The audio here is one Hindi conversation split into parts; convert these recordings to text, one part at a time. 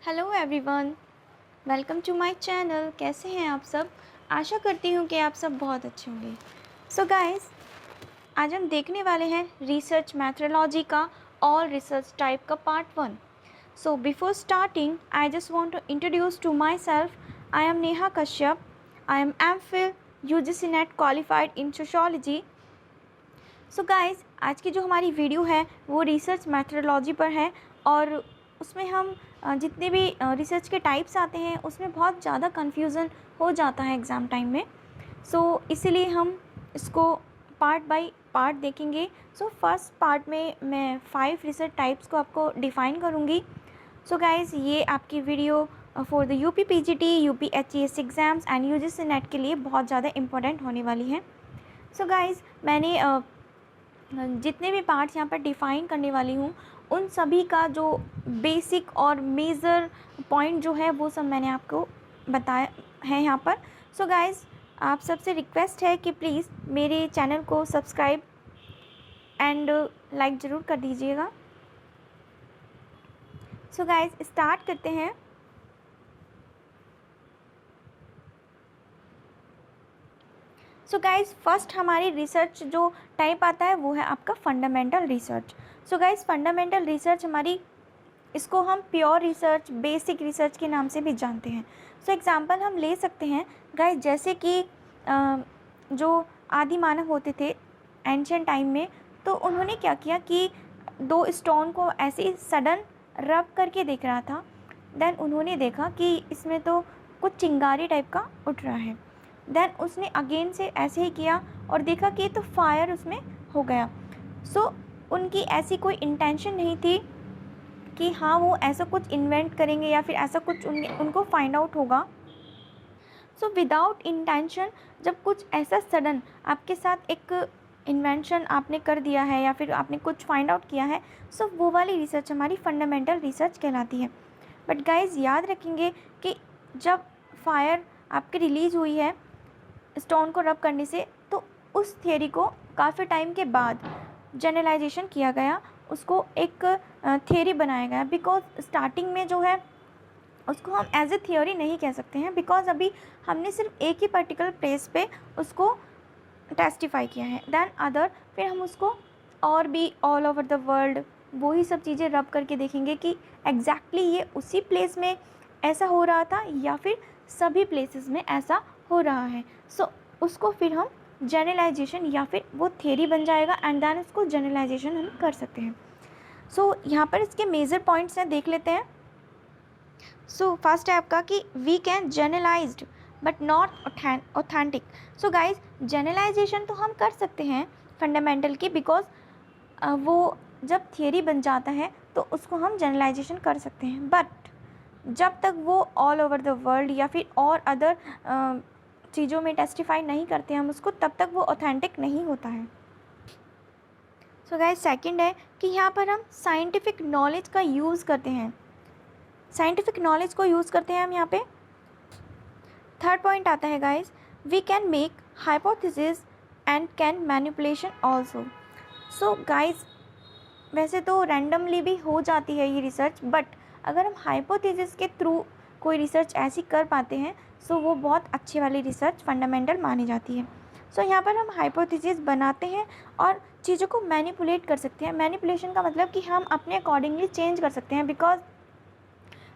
Hello everyone, welcome to my channel. कैसे हैं आप सब? आशा करती हूँ कि आप सब बहुत अच्छे होंगे। सो गाइस, आज हम देखने वाले हैं रिसर्च मैथडोलॉजी का ऑल रिसर्च टाइप का part 1। So before starting I just want to introduce to myself. I am Neha Kashyap. I am MPhil UGC NET qualified in sociology. So guys, आज की जो हमारी वीडियो है वो रिसर्च मैथडोलॉजी पर है और उसमें हम जितने भी रिसर्च के टाइप्स आते हैं उसमें बहुत ज़्यादा कन्फ्यूज़न हो जाता है एग्ज़ाम टाइम में। इसीलिए हम इसको पार्ट बाय पार्ट देखेंगे। फर्स्ट पार्ट में मैं 5 रिसर्च टाइप्स को आपको डिफ़ाइन करूँगी। गाइस, ये आपकी video for the UP PGT, UP HES exams and UGC net के लिए बहुत ज़्यादा इम्पोर्टेंट होने वाली है। गाइस, मैंने जितने भी पार्ट्स यहाँ पर डिफ़ाइन करने वाली हूँ उन सभी का जो बेसिक और मेजर पॉइंट जो है वो सब मैंने आपको बताया है यहाँ पर। गाइस, आप सबसे रिक्वेस्ट है कि प्लीज़ मेरे चैनल को सब्सक्राइब एंड लाइक ज़रूर कर दीजिएगा। गाइस, स्टार्ट करते हैं। गाइस, फर्स्ट हमारी रिसर्च जो टाइप आता है वो है आपका fundamental research. Guys, fundamental research हमारी, इसको हम प्योर रिसर्च, बेसिक रिसर्च के नाम से भी जानते हैं। एग्जांपल हम ले सकते हैं गाइस, जैसे कि जो आदि मानव होते थे एंशियंट टाइम में, तो उन्होंने क्या किया कि 2 स्टोन को ऐसे ही सडन रब करके देख रहा था। देन उन्होंने देखा कि इसमें तो कुछ चिंगारी टाइप का उठ रहा है। देन उसने अगेन से ऐसे ही किया और देखा कि तो फायर उसमें हो गया। उनकी ऐसी कोई इंटेंशन नहीं थी कि हाँ वो ऐसा कुछ इन्वेंट करेंगे या फिर ऐसा कुछ उनको फाइंड आउट होगा। विदाउट इंटेंशन जब कुछ ऐसा सडन आपके साथ एक इन्वेंशन आपने कर दिया है या फिर आपने कुछ फाइंड आउट किया है, वो वाली रिसर्च हमारी फंडामेंटल रिसर्च कहलाती है। बट गाइज, याद रखेंगे कि जब फायर आपकी रिलीज़ हुई है स्टोन को रब करने से, तो उस थियरी को काफ़ी टाइम के बाद जनरलाइजेशन किया गया, उसको एक थियरी बनाया गया। बिकॉज स्टार्टिंग में जो है उसको हम एज ए थियोरी नहीं कह सकते हैं, बिकॉज अभी हमने सिर्फ एक ही पर्टिकुलर प्लेस पे उसको टेस्टिफाई किया है। देन अदर फिर हम उसको और भी ऑल ओवर द वर्ल्ड वही सब चीज़ें रब करके देखेंगे कि एग्जैक्टली ये उसी प्लेस में ऐसा हो रहा था या फिर सभी प्लेसेस में ऐसा हो रहा है। उसको फिर हम जनरलाइजेशन या फिर वो थियरी बन जाएगा एंड देन उसको जनरलाइजेशन हम कर सकते हैं। यहाँ पर इसके मेजर पॉइंट्स हैं, देख लेते हैं। फर्स्ट है आपका कि we can generalized but not authentic. Guys, generalization तो हम कर सकते हैं फंडामेंटल की, बिकॉज वो जब थियरी बन जाता है तो उसको हम जनरलाइजेशन कर सकते हैं। बट जब तक वो ऑल ओवर द वर्ल्ड या फिर और अदर चीज़ों में टेस्टिफाई नहीं करते हम उसको, तब तक वो ऑथेंटिक नहीं होता है। गाइज, सेकंड है कि यहाँ पर हम साइंटिफिक नॉलेज का यूज़ करते हैं, साइंटिफिक नॉलेज को यूज़ करते हैं हम यहाँ पे। थर्ड पॉइंट आता है guys, we can make hypothesis and can manipulation also. Guys, वैसे तो रैंडमली भी हो जाती है ये रिसर्च, बट अगर हम हाइपोथेसिस के थ्रू कोई रिसर्च ऐसी कर पाते हैं वो बहुत अच्छी वाली रिसर्च फंडामेंटल मानी जाती है। यहाँ पर हम हाइपोथेसिस बनाते हैं और चीज़ों को मैनिपुलेट कर सकते हैं। मैनिपुलेशन का मतलब कि हम अपने अकॉर्डिंगली चेंज कर सकते हैं, बिकॉज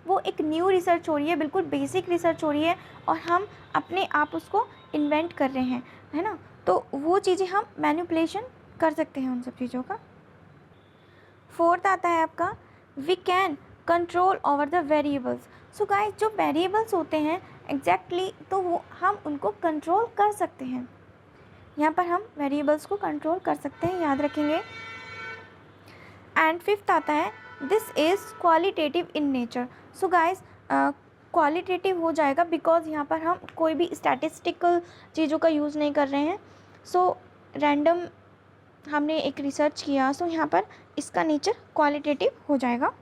वो एक न्यू रिसर्च हो रही है, बिल्कुल बेसिक रिसर्च हो रही है और हम अपने आप उसको इन्वेंट कर रहे हैं, है ना। तो वो चीज़ें हम मैनिपुलेशन कर सकते हैं उन सब चीज़ों का। फोर्थ आता है आपका, we can control over the variables. Guys, जो वेरिएबल्स होते हैं एग्जैक्टली तो वो हम उनको कंट्रोल कर सकते हैं। यहाँ पर हम वेरिएबल्स को कंट्रोल कर सकते हैं, याद रखेंगे। एंड फिफ्थ आता है, this is qualitative in nature. Guys, qualitative हो जाएगा बिकॉज यहाँ पर हम कोई भी स्टैटिस्टिकल चीज़ों का यूज़ नहीं कर रहे हैं। रैंडम हमने एक रिसर्च किया, यहाँ पर इसका नेचर क्वालिटेटिव हो जाएगा।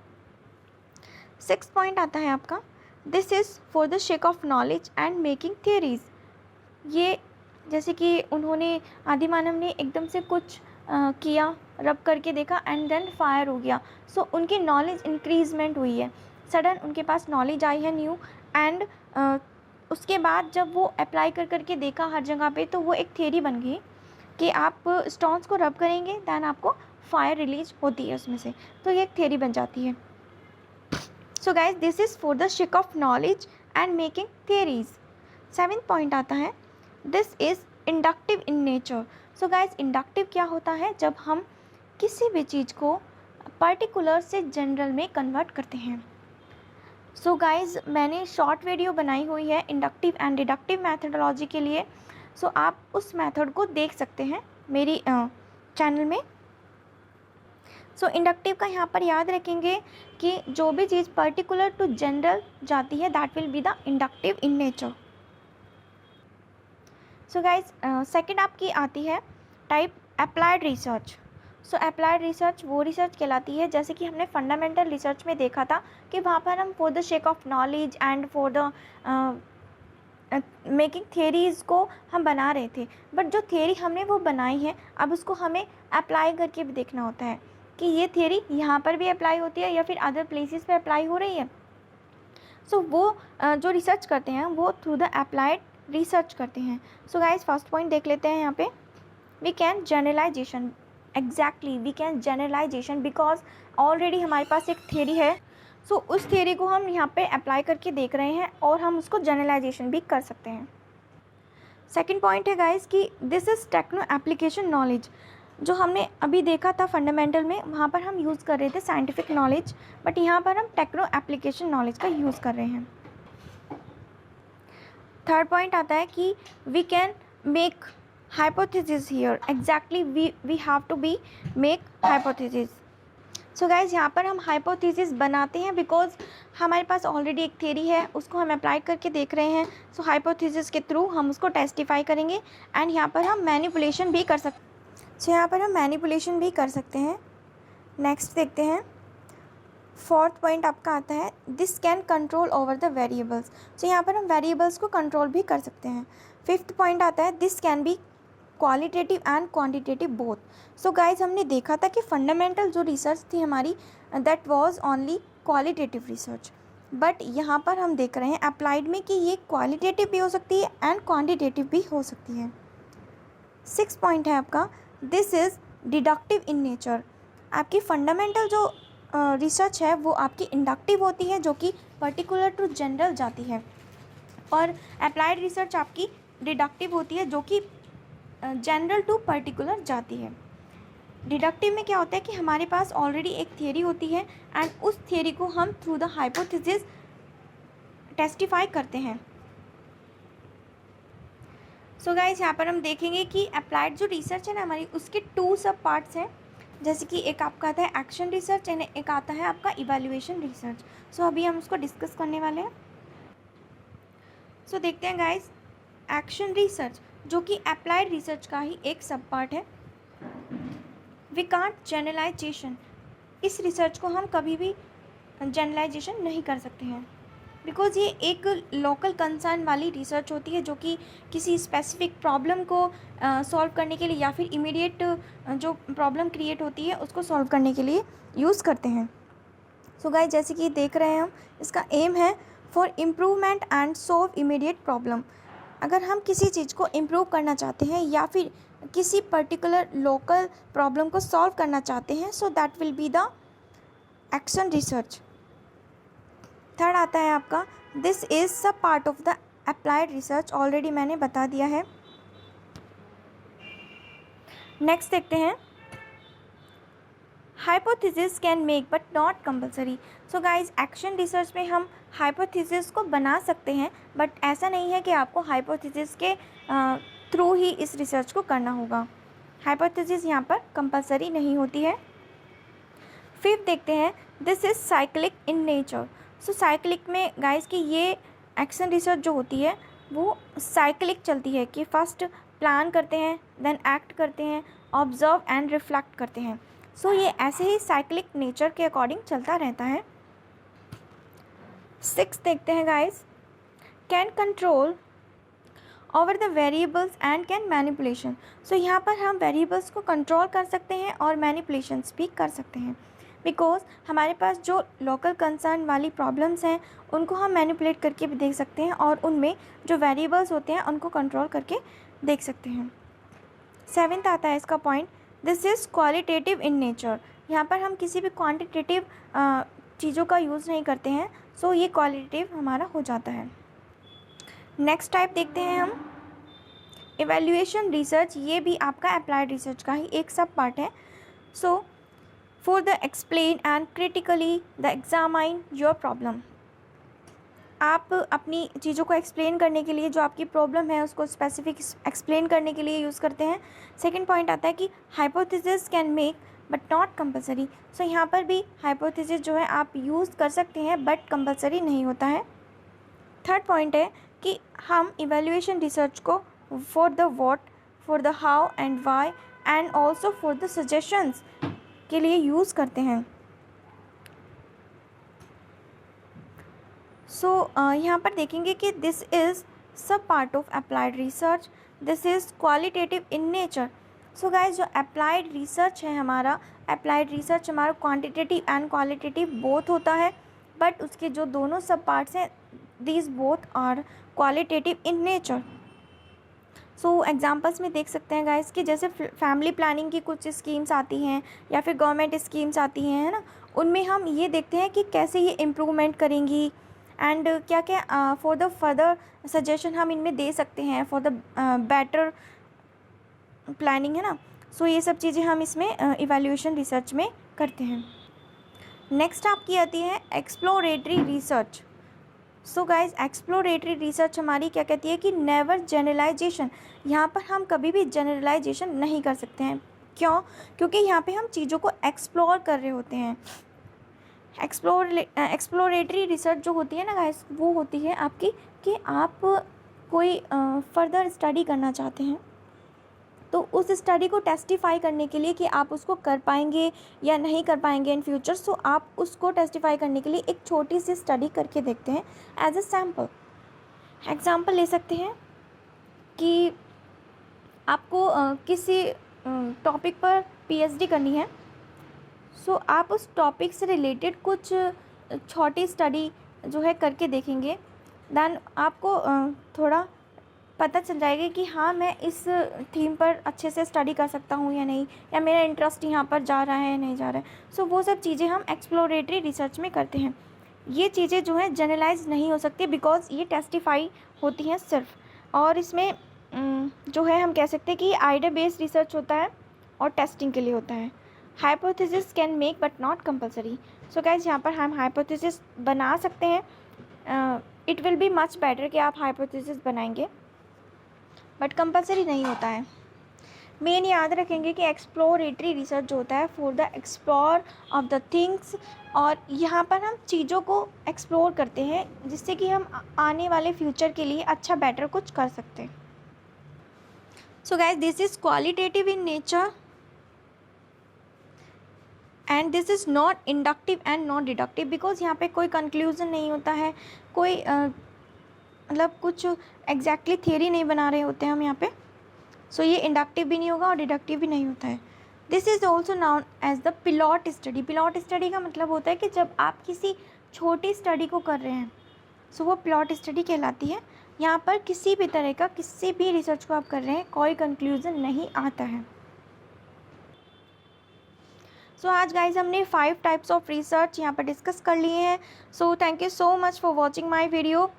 सिक्स पॉइंट आता है आपका, this is for the shake of knowledge and making theories. ये जैसे कि उन्होंने आदिमानव ने एकदम से कुछ किया, रब करके देखा एंड देन फायर हो गया, उनकी नॉलेज इंक्रीजमेंट हुई है। सडन उनके पास नॉलेज आई है न्यू, एंड उसके बाद जब वो अप्लाई कर के देखा हर जगह पे, तो वो एक थियरी बन गई कि आप स्टोन्स को रब करेंगे दैन आपको फायर रिलीज होती है उसमें से, तो ये एक थियरी बन जाती है। So guys this is for the shake of knowledge and making theories. 7th point आता है, this is inductive in nature. So guys inductive क्या होता है, जब हम किसी भी चीज़ को पर्टिकुलर से जनरल में कन्वर्ट करते हैं। सो गाइज मैंने शॉर्ट वीडियो बनाई हुई है इंडक्टिव एंड डिडक्टिव मैथडोलॉजी के लिए, सो आप उस मेथड को देख सकते हैं मेरी चैनल में। सो इंडक्टिव का यहाँ पर याद रखेंगे कि जो भी चीज़ पर्टिकुलर टू जनरल जाती है that will be the inductive in nature. So guys second आपकी आती है टाइप अप्लाइड रिसर्च। सो अप्लाइड रिसर्च वो रिसर्च कहलाती है, जैसे कि हमने फंडामेंटल रिसर्च में देखा था कि वहाँ पर हम for the shake of knowledge and for the making theories को हम बना रहे थे, बट जो थियरी हमने वो बनाई है अब उसको हमें अप्लाई करके भी देखना होता है कि ये थियरी यहाँ पर भी अप्लाई होती है या फिर अदर प्लेसेस पे अप्लाई हो रही है। सो वो जो रिसर्च करते हैं वो थ्रू द अप्लाइड रिसर्च करते हैं। सो गाइज फर्स्ट पॉइंट देख लेते हैं यहाँ पे, we can generalization. Exactly we can generalization because already हमारे पास एक थियरी है, सो उस थियरी को हम यहाँ पे अप्लाई करके देख रहे हैं और हम उसको जनरलाइजेशन भी कर सकते हैं। सेकंड पॉइंट है गाइस कि this is techno application knowledge. जो हमने अभी देखा था फंडामेंटल में, वहाँ पर हम यूज़ कर रहे थे साइंटिफिक नॉलेज, बट यहाँ पर हम टेक्नो एप्लीकेशन नॉलेज का यूज़ कर रहे हैं। थर्ड पॉइंट आता है कि we can make hypothesis here. Exactly we have to be make hypothesis. So guys यहाँ पर हम hypothesis बनाते हैं बिकॉज हमारे पास ऑलरेडी एक थियरी है, उसको हम अप्लाई करके देख रहे हैं। सो hypothesis के थ्रू हम उसको टेस्टिफाई करेंगे एंड यहाँ पर हम मैनिपुलेशन भी कर सकते हैं। नेक्स्ट देखते हैं, फोर्थ पॉइंट आपका आता है this can control over the variables. So यहाँ पर हम वेरिएबल्स को कंट्रोल भी कर सकते हैं। फिफ्थ पॉइंट आता है this can be qualitative and quantitative both. So guys हमने देखा था कि फंडामेंटल जो रिसर्च थी हमारी that was only qualitative research, but यहाँ पर हम देख रहे हैं अप्लाइड में कि ये क्वालिटेटिव भी हो सकती है एंड क्वांटिटेटिव भी हो सकती है। 6th पॉइंट है आपका this is deductive in nature. आपकी फंडामेंटल जो रिसर्च है वो आपकी इंडक्टिव होती है, जो कि पर्टिकुलर टू जनरल जाती है, और अप्लाइड रिसर्च आपकी डिडक्टिव होती है, जो कि जनरल टू पर्टिकुलर जाती है। डिडक्टिव में क्या होता है कि हमारे पास ऑलरेडी एक थियरी होती है एंड उस थियरी को हम थ्रू द हाइपोथेसिस टेस्टिफाई करते हैं। सो गाइज यहाँ पर हम देखेंगे कि अप्लाइड जो रिसर्च है ना हमारी, उसके 2 सब पार्ट्स हैं, जैसे कि एक आपका आता है एक्शन रिसर्च एंड एक आता है आपका इवैल्यूएशन रिसर्च। सो अभी हम उसको डिस्कस करने वाले हैं। सो देखते हैं गाइज, एक्शन रिसर्च जो कि अप्लाइड रिसर्च का ही एक सब पार्ट है। वी कांट जनरलाइजेशन, इस रिसर्च को हम कभी भी जनरलाइजेशन नहीं कर सकते हैं बिकॉज ये एक लोकल कंसर्न वाली रिसर्च होती है, जो कि किसी स्पेसिफिक प्रॉब्लम को सॉल्व करने के लिए या फिर इमीडिएट जो प्रॉब्लम क्रिएट होती है उसको सॉल्व करने के लिए यूज़ करते हैं। सो गाइस जैसे कि देख रहे हैं हम, इसका एम है for improvement and solve immediate problem. अगर हम किसी चीज़ को इम्प्रूव करना चाहते हैं या फिर किसी पर्टिकुलर लोकल प्रॉब्लम को सॉल्व करना चाहते हैं, so that will be the action research. Third आता है आपका this is sub part of the applied research, already मैंने बता दिया है। नेक्स्ट देखते हैं, hypothesis can make but not compulsory. So guys action research में हम हाइपोथेसिस को बना सकते हैं, बट ऐसा नहीं है कि आपको हाइपोथेसिस के थ्रू ही इस रिसर्च को करना होगा। हाइपोथेसिस यहाँ पर कंपलसरी नहीं होती है। फिफ्थ देखते हैं, this is cyclic in nature. So cyclic में गाइज की ये एक्शन रिसर्च जो होती है वो साइक्लिक चलती है कि फर्स्ट प्लान करते हैं, देन एक्ट करते हैं, ऑब्जर्व एंड रिफ्लेक्ट करते हैं। सो ये ऐसे ही साइक्लिक नेचर के अकॉर्डिंग चलता रहता है। 6 देखते हैं guys, can control over the variables and can manipulation. So यहाँ पर हम वेरिएबल्स को कंट्रोल कर सकते हैं और मैनिपुलेशंस भी कर सकते हैं। बिकॉज हमारे पास जो लोकल कंसर्न वाली प्रॉब्लम्स हैं उनको हम मैनिपुलेट करके भी देख सकते हैं और उनमें जो वेरिएबल्स होते हैं उनको कंट्रोल करके देख सकते हैं। 7th आता है इसका point, this is qualitative in nature. यहाँ पर हम किसी भी क्वांटिटेटिव चीज़ों का यूज़ नहीं करते हैं, सो ये क्वालिटेटिव हमारा हो जाता है। नेक्स्ट टाइप देखते हैं हम, इवैल्यूएशन रिसर्च। ये भी आपका अप्लाइड रिसर्च का ही एक सब पार्ट है। So for the explain and critically the examine your problem. आप अपनी चीज़ों को एक्सप्लेन करने के लिए, जो आपकी प्रॉब्लम है उसको स्पेसिफिक एक्सप्लेन करने के लिए यूज़ करते हैं। सेकंड पॉइंट आता है कि hypothesis can make but not compulsory. So यहाँ पर भी हाइपोथेसिस जो है आप यूज़ कर सकते हैं बट कंपलसरी नहीं होता है। थर्ड पॉइंट है कि हम इवैल्यूएशन रिसर्च को for the what, for the how and why and also for the suggestions के लिए यूज़ करते हैं। सो यहाँ पर देखेंगे कि this is sub part of applied research, this is qualitative in nature. So guys, जो अप्लाइड रिसर्च है हमारा, अप्लाइड रिसर्च हमारा क्वांटिटेटिव एंड क्वालिटेटिव बोथ होता है, बट उसके जो दोनों सब पार्ट्स हैं, these both are qualitative in nature. So examples में देख सकते हैं गाइस कि जैसे फैमिली प्लानिंग की कुछ स्कीम्स आती हैं या फिर गवर्नमेंट स्कीम्स आती हैं, है ना, उनमें हम ये देखते हैं कि कैसे ये इम्प्रूवमेंट करेंगी एंड क्या क्या फॉर द फर्दर सजेशन हम इनमें दे सकते हैं फॉर द बेटर प्लानिंग, है ना। सो ये सब चीज़ें हम इसमें इवैल्यूएशन रिसर्च में करते हैं। नेक्स्ट आपकी आती है exploratory research. So guys, exploratory research हमारी क्या कहती है कि नेवर जनरलाइजेशन। यहाँ पर हम कभी भी जनरलाइजेशन नहीं कर सकते हैं। क्यों? क्योंकि यहाँ पे हम चीज़ों को एक्सप्लोर कर रहे होते हैं। एक्सप्लोरेटरी रिसर्च जो होती है ना गाइस, वो होती है आपकी कि आप कोई फर्दर स्टडी करना चाहते हैं, तो उस स्टडी को टेस्टिफाई करने के लिए कि आप उसको कर पाएंगे या नहीं कर पाएंगे इन फ्यूचर, सो आप उसको टेस्टिफाई करने के लिए एक छोटी सी स्टडी करके देखते हैं एज ए सैम्पल। एग्जाम्पल ले सकते हैं कि आपको किसी टॉपिक पर पीएचडी करनी है, सो आप उस टॉपिक से रिलेटेड कुछ छोटी स्टडी जो है करके देखेंगे, देन आपको थोड़ा पता चल जाएगा कि हाँ, मैं इस थीम पर अच्छे से स्टडी कर सकता हूँ या नहीं, या मेरा इंटरेस्ट यहाँ पर जा रहा है या नहीं जा रहा है। सो वो सब चीज़ें हम एक्सप्लोरेटरी रिसर्च में करते हैं। ये चीज़ें जो हैं जनरलाइज नहीं हो सकती बिकॉज ये टेस्टिफाई होती हैं सिर्फ, और इसमें जो है हम कह सकते हैं कि आइडिया बेस्ड रिसर्च होता है और टेस्टिंग के लिए होता है। Hypothesis can make but not compulsory. So guys, यहाँ पर हम हाइपोथेसिस बना सकते हैं, it will be much better कि आप हाइपोथेसिस बनाएंगे, बट कंपलसरी नहीं होता है। मेन याद रखेंगे कि एक्सप्लोरेटरी रिसर्च जो होता है for the explore of the things, और यहाँ पर हम चीज़ों को एक्सप्लोर करते हैं जिससे कि हम आने वाले फ्यूचर के लिए अच्छा बेटर कुछ कर सकते हैं। So guys, this is qualitative in nature and this is not inductive and not deductive, because यहाँ पे कोई कंक्लूजन नहीं होता है, कोई मतलब कुछ एग्जैक्टली थियरी नहीं बना रहे होते हैं हम यहाँ पे। सो ये इंडक्टिव भी नहीं होगा और डिडक्टिव भी नहीं होता है। This is also known as the pilot study. Pilot study का मतलब होता है कि जब आप किसी छोटी स्टडी को कर रहे हैं, सो वो पिलॉट स्टडी कहलाती है। यहाँ पर किसी भी तरह का किसी भी रिसर्च को आप कर रहे हैं, कोई कंक्लूजन नहीं आता है। सो आज गाइज हमने 5 टाइप्स ऑफ रिसर्च यहाँ पर डिस्कस कर लिए हैं। So thank you so much for watching my video.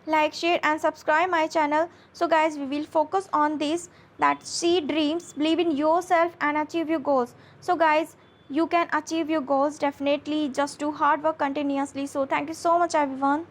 Like, share and subscribe my channel. So guys, we will focus on this, that see dreams, believe in yourself and achieve your goals. So guys, you can achieve your goals definitely, just do hard work continuously. So thank you so much everyone.